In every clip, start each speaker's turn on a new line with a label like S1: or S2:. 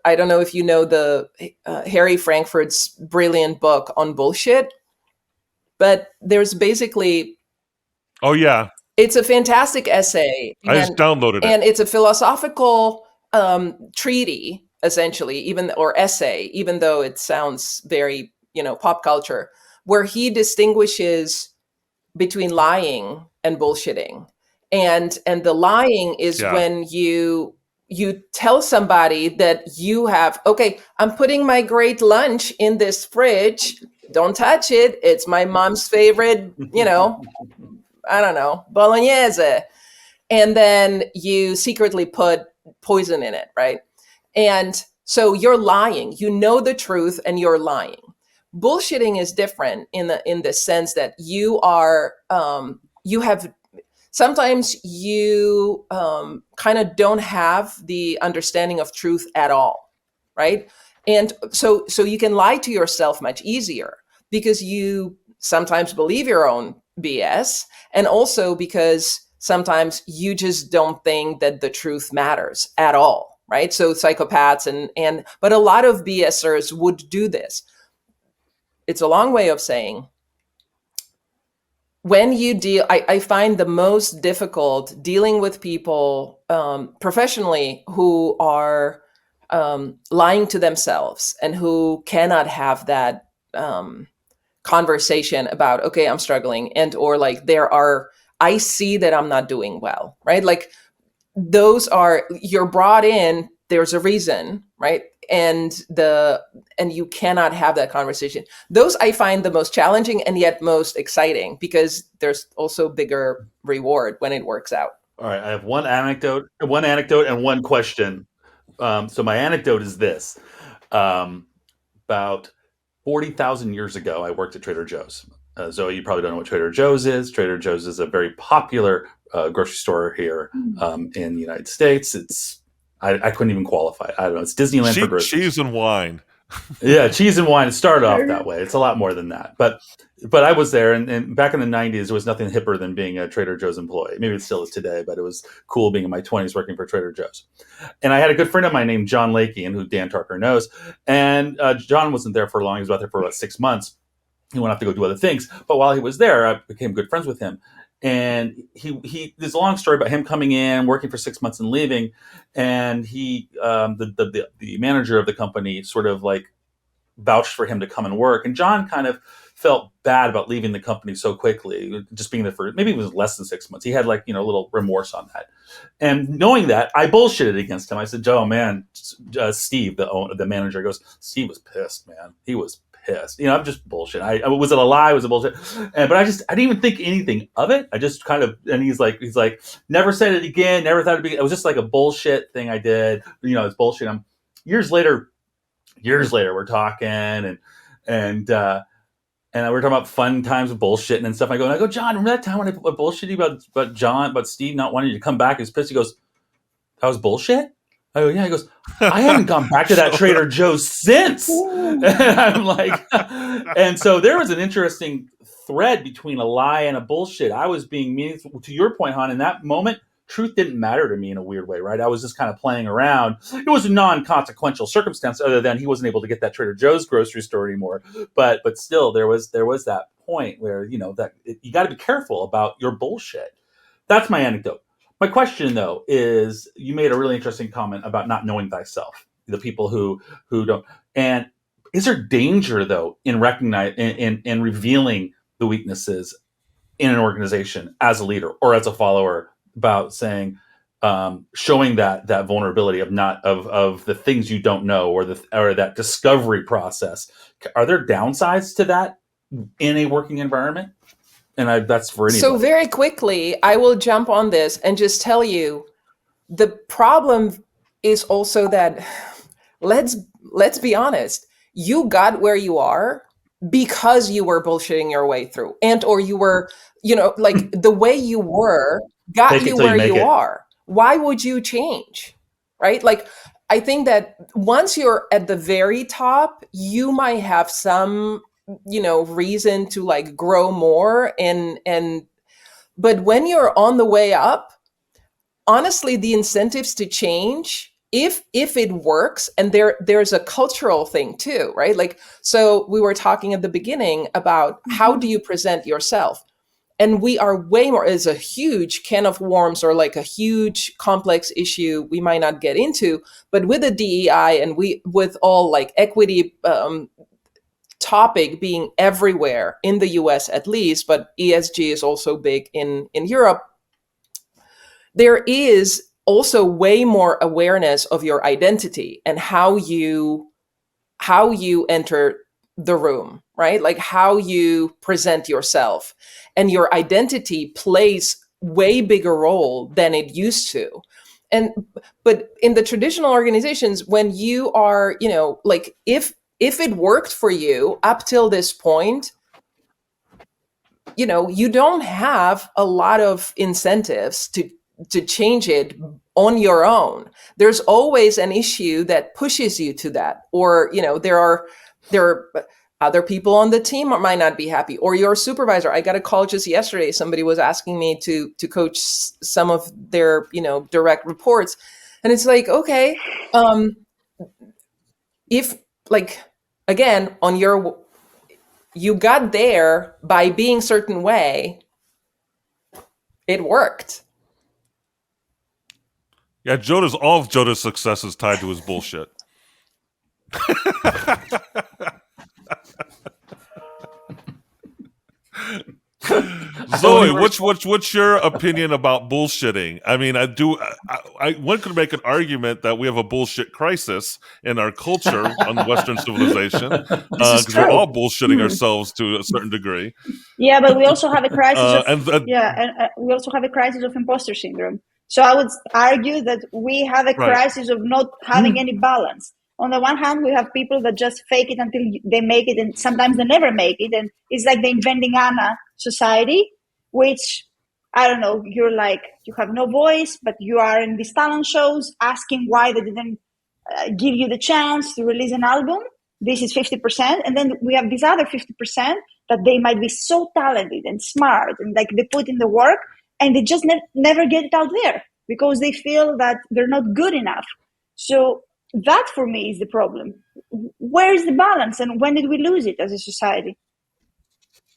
S1: I don't know if you know the Harry Frankfurt's brilliant book on bullshit, but there's basically,
S2: Oh yeah,
S1: it's a fantastic essay,
S2: I just downloaded it.
S1: and it's a philosophical treaty, essentially, or essay, even though it sounds very, pop culture, where he distinguishes between lying and bullshitting. And the lying is when you tell somebody that you have, okay, I'm putting my great lunch in this fridge, don't touch it, it's my mom's favorite, I don't know, bolognese. And then you secretly put poison in it, right? And so you're lying. You know the truth and you're lying. Bullshitting is different in the sense that you are, you have, sometimes you kind of don't have the understanding of truth at all, right? And so you can lie to yourself much easier because you sometimes believe your own BS, and also because sometimes you just don't think that the truth matters at all, right? So psychopaths but a lot of BSers would do this. It's a long way of saying, when you deal, I find the most difficult dealing with people professionally who are lying to themselves and who cannot have that conversation about, okay, I'm struggling, and or like I see that I'm not doing well, right? Like those are, you're brought in, there's a reason, right? And you cannot have that conversation. Those I find the most challenging and yet most exciting, because there's also bigger reward when it works out.
S3: All right, I have one anecdote and one question. So my anecdote is this: about 40,000 years ago, I worked at Trader Joe's. Zoe, you probably don't know what Trader Joe's is. Trader Joe's is a very popular grocery store here in the United States. I couldn't even qualify it. I don't know. It's Disneyland for groceries.
S2: Cheese and wine.
S3: Yeah, cheese and wine. It started off that way. It's a lot more than that. But I was there, and back in the 90s, there was nothing hipper than being a Trader Joe's employee. Maybe it still is today, but it was cool being in my 20s working for Trader Joe's. And I had a good friend of mine named John Lakey, and who Dan Tarker knows. And John wasn't there for long. He was out there for about 6 months. He went off to go do other things. But while he was there, I became good friends with him. And he there's a long story about him coming in, working for 6 months and leaving. And he, the manager of the company sort of like vouched for him to come and work. And John kind of felt bad about leaving the company so quickly, just being there for, maybe it was less than 6 months. He had like, a little remorse on that. And knowing that, I bullshitted against him. I said, Joe, man, Steve, the manager, goes, Steve was pissed, man. He was pissed. I'm just bullshit. Was it a lie? Was it bullshit? But I didn't even think anything of it. I just kind of, and he's like, never said it again. Never thought it was just like a bullshit thing I did. It's bullshit. Years later, we're talking and we're talking about fun times of bullshitting and stuff. I go, John, remember that time when I bullshit you about Steve not wanting you to come back? He was pissed. He goes, that was bullshit? I go, yeah. He goes, I haven't gone back to that Trader Joe's since. And I'm like, and so there was an interesting thread between a lie and a bullshit. I was being meaningful. To your point, Han, in that moment, truth didn't matter to me in a weird way, right? I was just kind of playing around. It was a non-consequential circumstance, other than he wasn't able to get that Trader Joe's grocery store anymore. But still, there was that point where you got to be careful about your bullshit. That's my anecdote. My question, though, is you made a really interesting comment about not knowing thyself. The people who don't. And is there danger, though, in in revealing the weaknesses in an organization as a leader or as a follower, about saying, showing that vulnerability of the things you don't know, or that discovery process? Are there downsides to that in a working environment? And that's for anybody.
S1: So very quickly, I will jump on this and just tell you, the problem is also that, let's be honest, you got where you are because you were bullshitting your way through, and or you were, like the way you were got you where you are. Why would you change? Right? Like, I think that once you're at the very top, you might have some, reason to like grow more. But when you're on the way up, honestly, the incentives to change if it works, and there's a cultural thing too, right? Like, so we were talking at the beginning about how do you present yourself? And we are way more, is a huge can of worms, or like a huge complex issue we might not get into, but with the DEI and with all like equity topic being everywhere in the US at least, but ESG is also big in Europe, there is also way more awareness of your identity and how you enter the room, right? Like how you present yourself, and your identity plays way bigger role than it used to. But in the traditional organizations, when you are, like if it worked for you up till this point, you don't have a lot of incentives to change it on your own. There's always an issue that pushes you to that, or there are other people on the team might not be happy, or your supervisor. I got a call just yesterday. Somebody was asking me to coach some of their direct reports, and it's like, okay, if like again you got there by being certain way, it worked.
S2: Yeah, all of JODA's success is tied to his bullshit. Zoe, what's your opinion about bullshitting? I mean, one could make an argument that we have a bullshit crisis in our culture on Western civilization, because we're all bullshitting ourselves to a certain degree.
S4: Yeah, but we also have a crisis we also have a crisis of imposter syndrome. So I would argue that we have a crisis of not having any balance. On the one hand, we have people that just fake it until they make it, and sometimes they never make it. And it's like the inventing Hana society, which, I don't know, you're like, you have no voice, but you are in these talent shows asking why they didn't give you the chance to release an album. This is 50%. And then we have this other 50% that they might be so talented and smart, and like they put in the work, and they just never get it out there because they feel that they're not good enough. So that for me is the problem. Where is the balance, and when did we lose it as a society?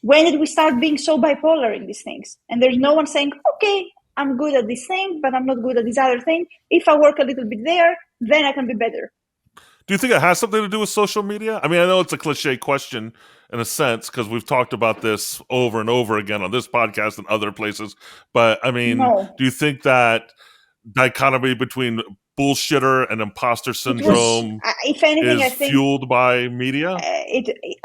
S4: When did we start being so bipolar in these things? And there's no one saying, okay, I'm good at this thing, but I'm not good at this other thing. If I work a little bit there, then I can be better.
S2: Do you think it has something to do with social media? I mean, I know it's a cliche question in a sense, because we've talked about this over and over again on this podcast and other places. But I mean, do you think that dichotomy between bullshitter and imposter syndrome
S4: if anything,
S2: is fueled by media?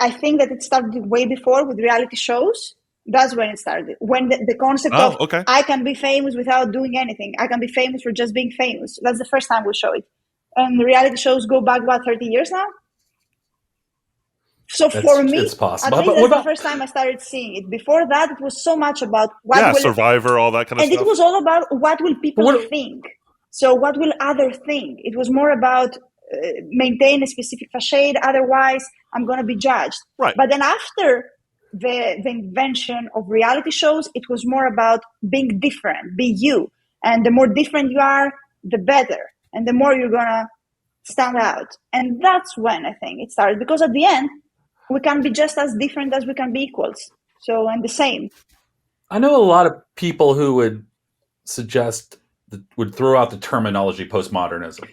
S4: I think that it started way before with reality shows. That's when it started. When the concept of I can be famous without doing anything. I can be famous for just being famous. That's the first time we show it. And the reality shows go back, 30 years now? So for me,
S3: it's possible.
S4: at least that's the first time I started seeing it. Before that, it was so much about
S2: Survivor, all that kind of stuff.
S4: And it was all about what will people think. So what will others think? It was more about maintain a specific facade, otherwise I'm going to be judged.
S2: Right.
S4: But then after the invention of reality shows, it was more about being different, be you. And the more different you are, the better. And the more you're going to stand out. And that's when I think it started. Because at the end, we can be just as different as we can be equals. So, and the same.
S3: I know a lot of people who would would throw out the terminology postmodernism.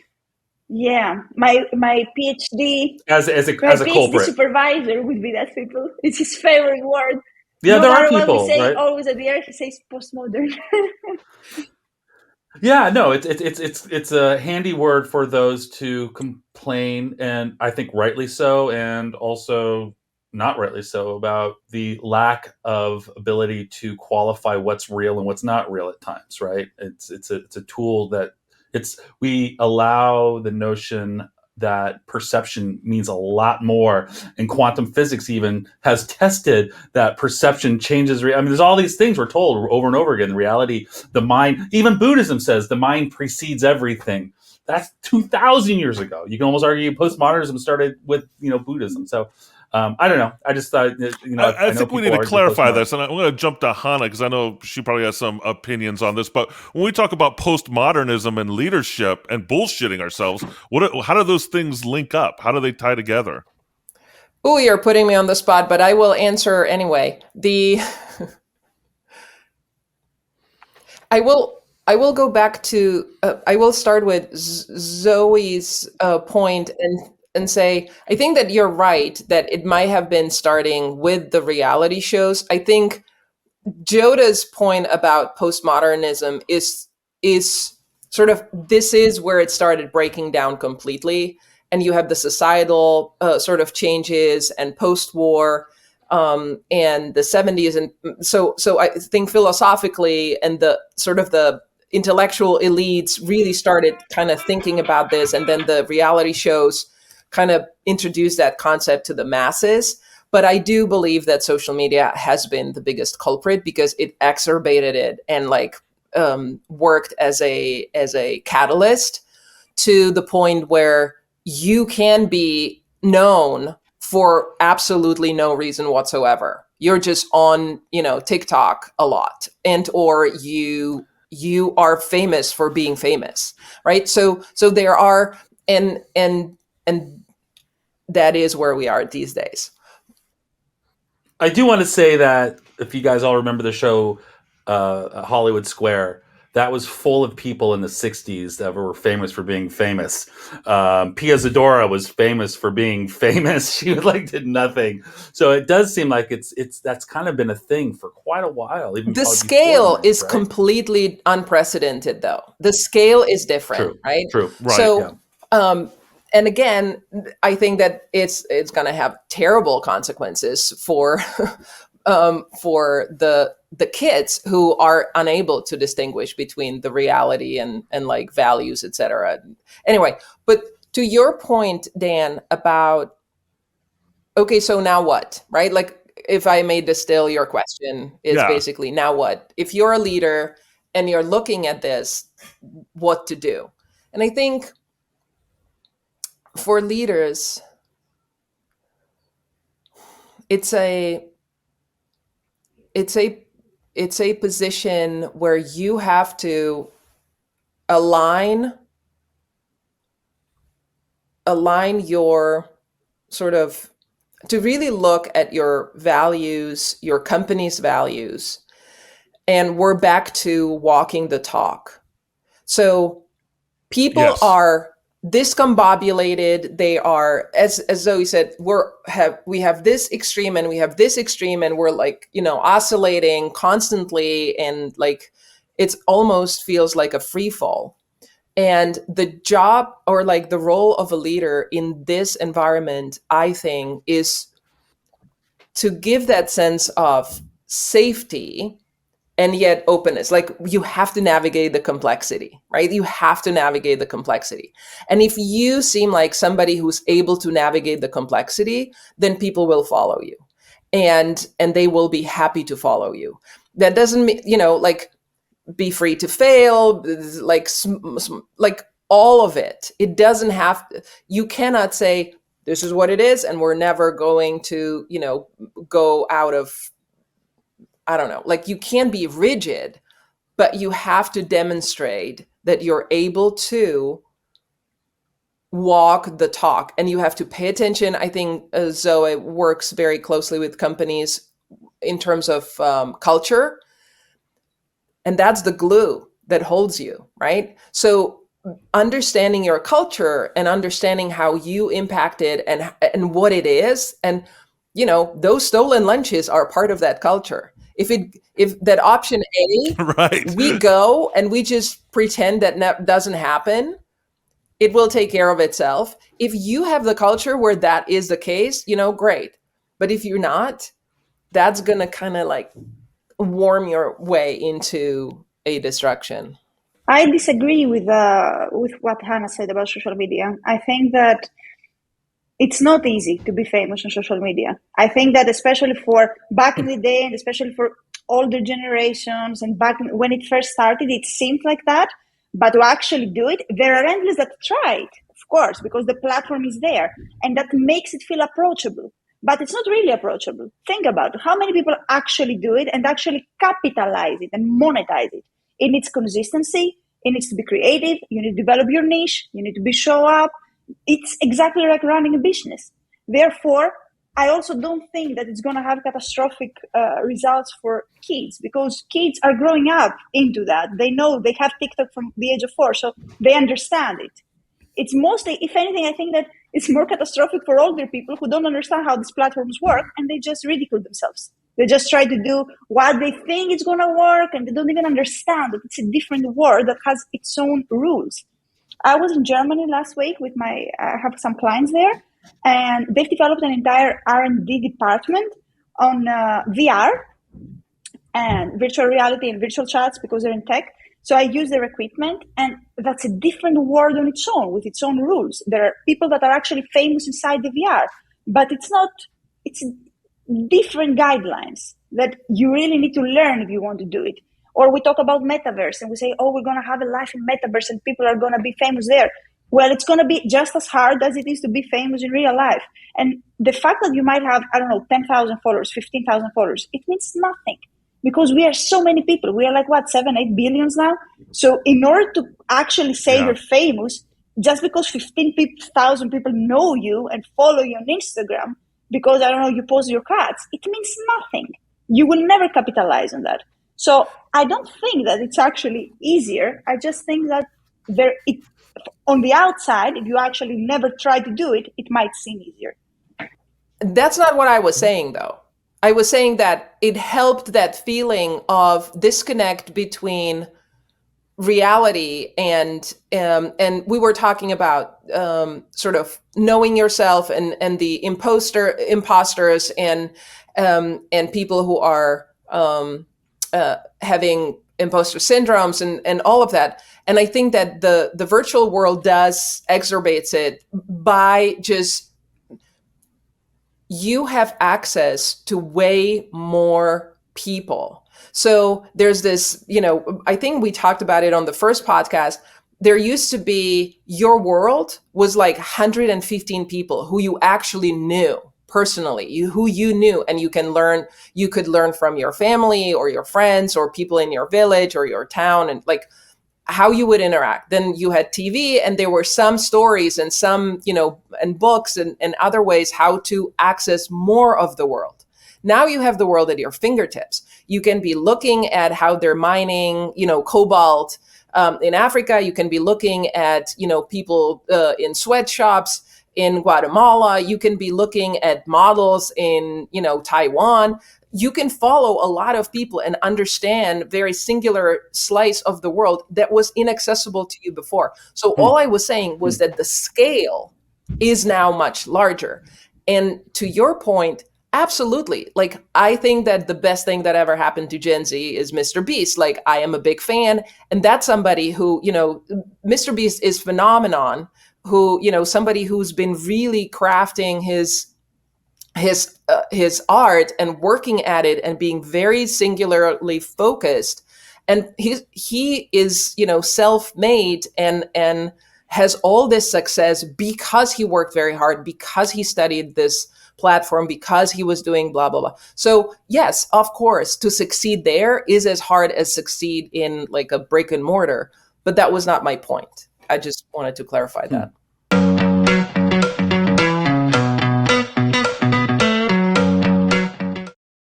S4: Yeah, my PhD
S3: as a culprit.
S4: Supervisor would be that people. It's his favorite word.
S3: Yeah, there are people,
S4: what we say,
S3: right?
S4: Always at the end, he says postmodern.
S3: Yeah, no, it's a handy word for those to complain, and I think rightly so, and also not rightly so, about the lack of ability to qualify what's real and what's not real at times, right? It's a tool that we allow the notion that perception means a lot more, and quantum physics even has tested that perception changes. I mean, there's all these things we're told over and over again. Reality, the mind, even Buddhism says the mind precedes everything. That's 2,000 years ago. You can almost argue postmodernism started with Buddhism. So I don't know. I just thought,
S2: I think we need to clarify this, and I'm going to jump to Hana because I know she probably has some opinions on this. But when we talk about postmodernism and leadership and bullshitting ourselves, how do those things link up? How do they tie together?
S1: Oh, you're putting me on the spot, but I will answer anyway. I will go back to. I will start with Zoe's point and say, I think that you're right, that it might have been starting with the reality shows. I think JODA's point about postmodernism is sort of, this is where it started breaking down completely. And you have the societal sort of changes and post-war and the 70s. And so I think philosophically and the sort of the intellectual elites really started kind of thinking about this. And then the reality shows kind of introduce that concept to the masses. But I do believe that social media has been the biggest culprit because it exacerbated it and worked as a catalyst to the point where you can be known for absolutely no reason whatsoever. You're just on, TikTok a lot, or you are famous for being famous, right? So there are and that is where we are these days.
S3: I do want to say that if you guys all remember the show Hollywood Square, that was full of people in the 60s that were famous for being famous. Pia Zadora was famous for being famous. She did nothing. So it does seem like that's kind of been a thing for quite a while. Even
S1: the scale is
S3: right?
S1: completely unprecedented, though. The scale is different, right?
S3: True. Right.
S1: So, and again, I think that it's going to have terrible consequences for the kids who are unable to distinguish between the reality and values, etc. Anyway, but to your point, Dan, about, okay, so now what, right? If I may distill your question, is basically, now what? If you're a leader and you're looking at this, what to do? And I think for leaders, it's a position where you have to align your sort of, to really look at your values, your company's values, and we're back to walking the talk. So people are discombobulated. They are, as Zoe said, we have this extreme and we have this extreme, and we're oscillating constantly, and it almost feels like a free fall. And the job or the role of a leader in this environment, I think, is to give that sense of safety and yet openness. You have to navigate the complexity, right? You have to navigate the complexity. And if you seem like somebody who's able to navigate the complexity, then people will follow you, and they will be happy to follow you. That doesn't mean, be free to fail, all of it. It doesn't have to, you cannot say, this is what it is, and we're never going to, go out of, I don't know, you can't be rigid, but you have to demonstrate that you're able to walk the talk, and you have to pay attention. I think Zoe works very closely with companies in terms of culture, and that's the glue that holds you, right? So understanding your culture and understanding how you impact it and what it is, and those stolen lunches are part of that culture. If that option A,
S2: right,
S1: we go and we just pretend that doesn't happen, it will take care of itself. If you have the culture where that is the case, great. But if you're not, that's going to kind of warm your way into a destruction.
S4: I disagree with what Hana said about social media. I think that it's not easy to be famous on social media. I think that especially for back in the day, and especially for older generations, and when it first started, it seemed like that. But to actually do it, there are endless that try it, of course, because the platform is there, and that makes it feel approachable. but it's not really approachable. Think about it. How many people actually do it and actually capitalize it and monetize it? It needs consistency. It needs to be creative. You need to develop your niche. You need to show up. It's exactly like running a business. Therefore, I also don't think that it's going to have catastrophic results for kids, because kids are growing up into that. They know, they have TikTok from the age of 4, so they understand it. It's mostly, if anything, I think that it's more catastrophic for older people who don't understand how these platforms work, and they just ridicule themselves. They just try to do what they think is going to work, and they don't even understand that it's a different world that has its own rules. I was in Germany last week with I have some clients there, and they've developed an entire R&D department on VR and virtual reality and virtual chats, because they're in tech. So I use their equipment, and that's a different world on its own, with its own rules. There are people that are actually famous inside the VR, but it's different guidelines that you really need to learn if you want to do it. Or we talk about metaverse and we say, oh, we're going to have a life in metaverse and people are going to be famous there. Well, it's going to be just as hard as it is to be famous in real life. And the fact that you might have, 10,000 followers, 15,000 followers, it means nothing, because we are so many people. We are like, 7-8 billions now. So in order to actually say you're famous, just because 15,000 people know you and follow you on Instagram, because, you post your cats, it means nothing. You will never capitalize on that. So I don't think that it's actually easier. I just think that on the outside, if you actually never try to do it, it might seem easier.
S1: That's not what I was saying, though. I was saying that it helped that feeling of disconnect between reality and we were talking about sort of knowing yourself and the imposters and people who are having imposter syndromes and all of that. And I think that the virtual world does exacerbates it by just, you have access to way more people. So there's this, I think we talked about it on the first podcast. There used to be, your world was like 115 people who you actually knew personally, who you knew, and you could learn from your family or your friends or people in your village or your town, and like how you would interact. Then you had TV, and there were some stories and some, and books and other ways how to access more of the world. Now you have the world at your fingertips. You can be looking at how they're mining, cobalt in Africa. You can be looking at, people in sweatshops in Guatemala. You can be looking at models in, Taiwan. You can follow a lot of people and understand very singular slice of the world that was inaccessible to you before. So all I was saying was that the scale is now much larger. And to your point, absolutely. Like, I think that the best thing that ever happened to Gen Z is Mr. Beast. Like, I am a big fan. And that's somebody who, Mr. Beast is phenomenon, who, somebody who's been really crafting his art and working at it and being very singularly focused. And he is, self-made and has all this success because he worked very hard, because he studied this platform, because he was doing blah, blah, blah. So yes, of course, to succeed there is as hard as succeed in like a brick and mortar, but that was not my point. I just wanted to clarify that.